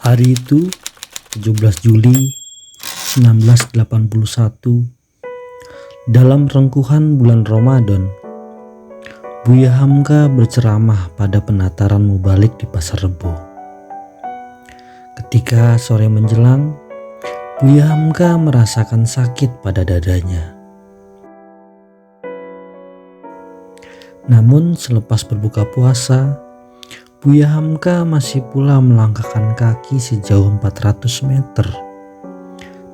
Hari itu, 17 Juli 1981, dalam rengkuhan bulan Ramadan, Buya Hamka berceramah pada penataran mubalik di Pasar Rebo. Ketika sore menjelang, Buya Hamka merasakan sakit pada dadanya. Namun selepas berbuka puasa, Buya Hamka masih pula melangkahkan kaki sejauh 400 meter,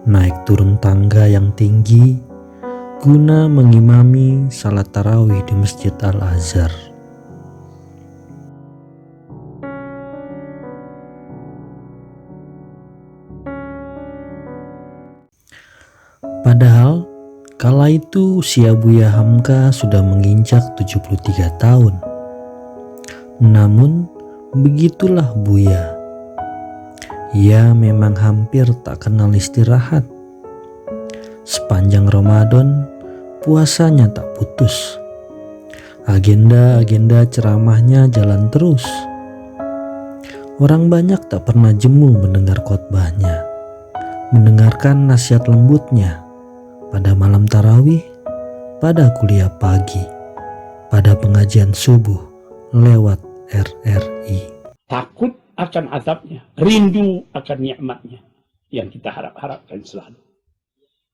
naik turun tangga yang tinggi guna mengimami salat tarawih di Masjid Al-Azhar. Padahal kala itu usia Buya Hamka sudah menginjak 73 tahun. Namun begitulah Buya. Ia memang hampir tak kenal istirahat. Sepanjang Ramadan, puasanya tak putus. Agenda-agenda ceramahnya jalan terus. Orang banyak tak pernah jemu mendengar khotbahnya, mendengarkan nasihat lembutnya pada malam tarawih, pada kuliah pagi, pada pengajian subuh lewat RRI. Takut akan azabnya, rindu akan nikmatnya yang kita harap-harapkan selalu.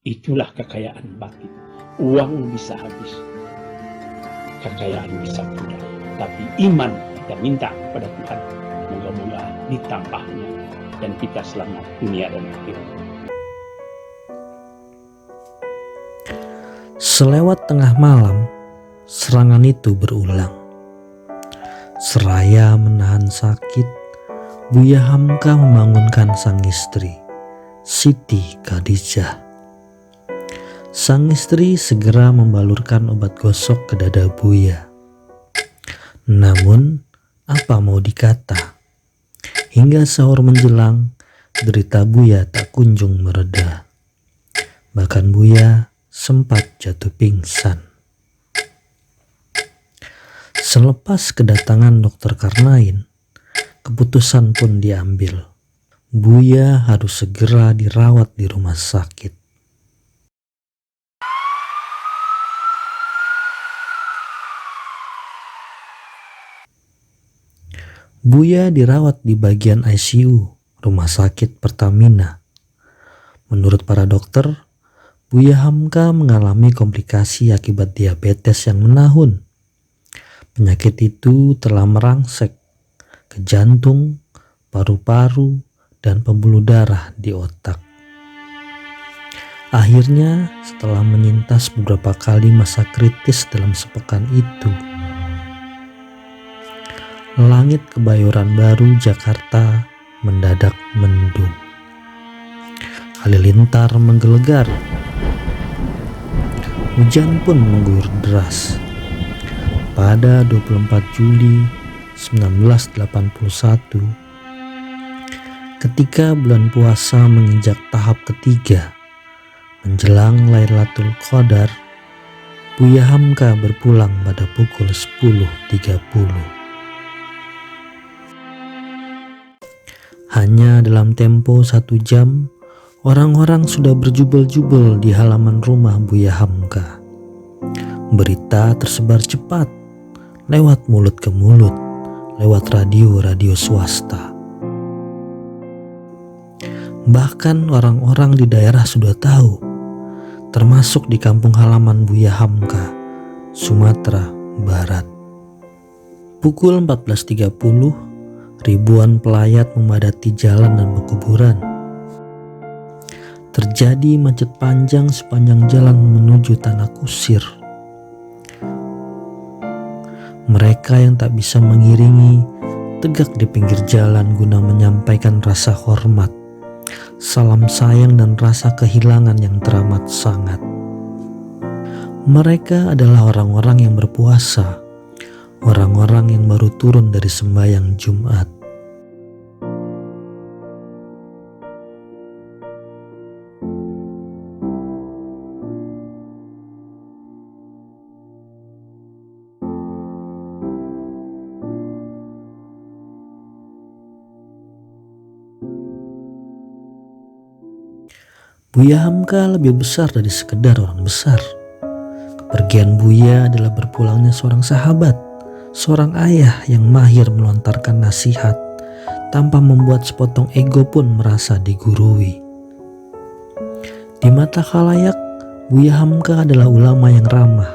Itulah kekayaan batin. Uang bisa habis, kekayaan bisa pudar, tapi iman kita minta kepada Tuhan, moga-moga ditambahnya dan kita selamat dunia dan akhirat. Selewat tengah malam, serangan itu berulang. Seraya menahan sakit, Buya Hamka membangunkan sang istri, Siti Khadijah. Sang istri segera membalurkan obat gosok ke dada Buya. Namun, apa mau dikata? Hingga sahur menjelang, derita Buya tak kunjung mereda. Bahkan Buya sempat jatuh pingsan. Selepas kedatangan dokter Karnain, keputusan pun diambil. Buya harus segera dirawat di rumah sakit. Buya dirawat di bagian ICU Rumah Sakit Pertamina. Menurut para dokter, Buya Hamka mengalami komplikasi akibat diabetes yang menahun. Penyakit itu telah merangsek ke jantung, paru-paru, dan pembuluh darah di otak. Akhirnya, setelah menyintas beberapa kali masa kritis dalam sepekan itu, langit Kebayoran Baru Jakarta mendadak mendung. Halilintar menggelegar. Hujan pun mengguyur deras. Pada 24 Juli 1981, ketika bulan puasa menginjak tahap ketiga, menjelang Lailatul Qadar, Buya Hamka berpulang pada pukul 10.30. Hanya dalam tempo 1 jam, orang-orang sudah berjubel-jubel di halaman rumah Buya Hamka. Berita tersebar cepat, lewat mulut ke mulut, lewat radio-radio swasta. Bahkan orang-orang di daerah sudah tahu, termasuk di kampung halaman Buya Hamka, Sumatera Barat. Pukul 14.30, ribuan pelayat memadati jalan dan pekuburan. Terjadi macet panjang sepanjang jalan menuju Tanah Kusir. Mereka yang tak bisa mengiringi tegak di pinggir jalan guna menyampaikan rasa hormat, salam sayang dan rasa kehilangan yang teramat sangat. Mereka adalah orang-orang yang berpuasa, orang-orang yang baru turun dari sembahyang Jumat. Buya Hamka lebih besar dari sekedar orang besar. Kepergian Buya adalah berpulangnya seorang sahabat, seorang ayah yang mahir melontarkan nasihat tanpa membuat sepotong ego pun merasa digurui. Di mata khalayak, Buya Hamka adalah ulama yang ramah,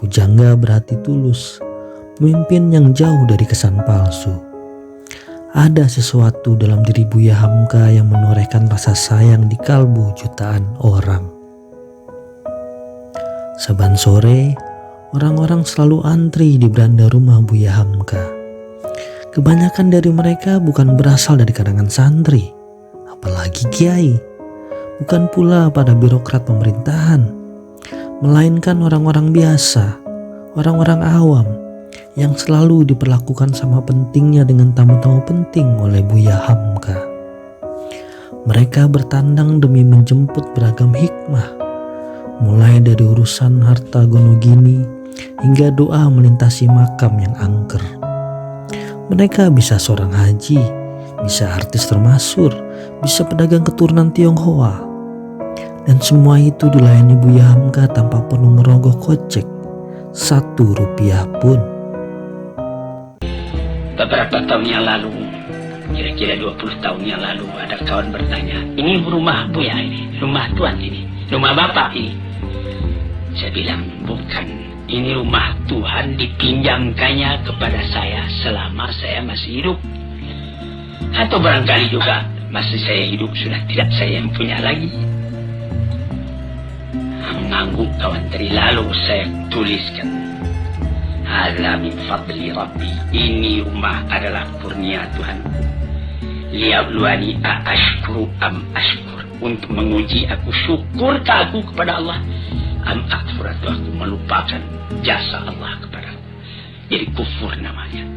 pujangga berhati tulus, pemimpin yang jauh dari kesan palsu. Ada sesuatu dalam diri Buya Hamka yang menorehkan rasa sayang di kalbu jutaan orang. Saban sore, orang-orang selalu antri di beranda rumah Buya Hamka. Kebanyakan dari mereka bukan berasal dari kalangan santri, apalagi kiai. Bukan pula para birokrat pemerintahan, melainkan orang-orang biasa, orang-orang awam yang selalu diperlakukan sama pentingnya dengan tamu-tamu penting oleh Buya Hamka. Mereka bertandang demi menjemput beragam hikmah, mulai dari urusan harta gonogini hingga doa melintasi makam yang angker. Mereka bisa seorang haji, bisa artis termasyhur, bisa pedagang keturunan Tionghoa. Dan semua itu dilayani Buya Hamka tanpa perlu merogoh kocek 1 rupiah pun. Beberapa tahun yang lalu, kira-kira 20 tahun yang lalu, ada kawan bertanya, ini rumah Buya ini, rumah Tuan ini, rumah Bapak ini. Saya bilang, bukan, ini rumah Tuhan dipinjamkannya kepada saya selama saya masih hidup. Atau barangkali juga masih saya hidup sudah tidak saya yang punya lagi. Mengangguk kawan tadi, lalu saya tuliskan, Hadza min fadli Rabbi, ini rumah adalah kurnia Tuhan. Liyabluwani ashkuru am ashkur, untuk menguji aku syukurkah aku kepada Allah, am akfur, atau aku melupakan jasa Allah kepada aku. Jadi kufur namanya.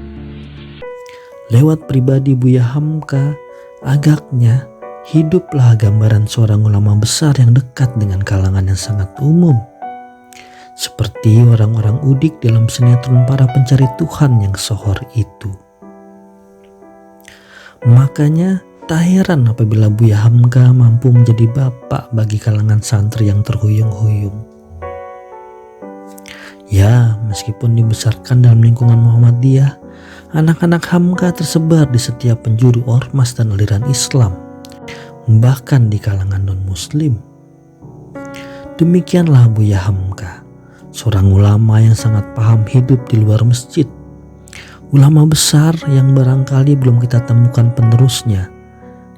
Lewat pribadi Buya Hamka, agaknya hiduplah gambaran seorang ulama besar yang dekat dengan kalangan yang sangat umum. Seperti orang-orang udik dalam sinetron para pencari Tuhan yang sohor itu. Makanya tak heran apabila Buya Hamka mampu menjadi bapak bagi kalangan santri yang terhuyung-huyung. Ya, meskipun dibesarkan dalam lingkungan Muhammadiyah, anak-anak Hamka tersebar di setiap penjuru ormas dan aliran Islam, bahkan di kalangan non-muslim. Demikianlah Buya Hamka, seorang ulama yang sangat paham hidup di luar masjid. Ulama besar yang barangkali belum kita temukan penerusnya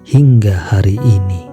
hingga hari ini.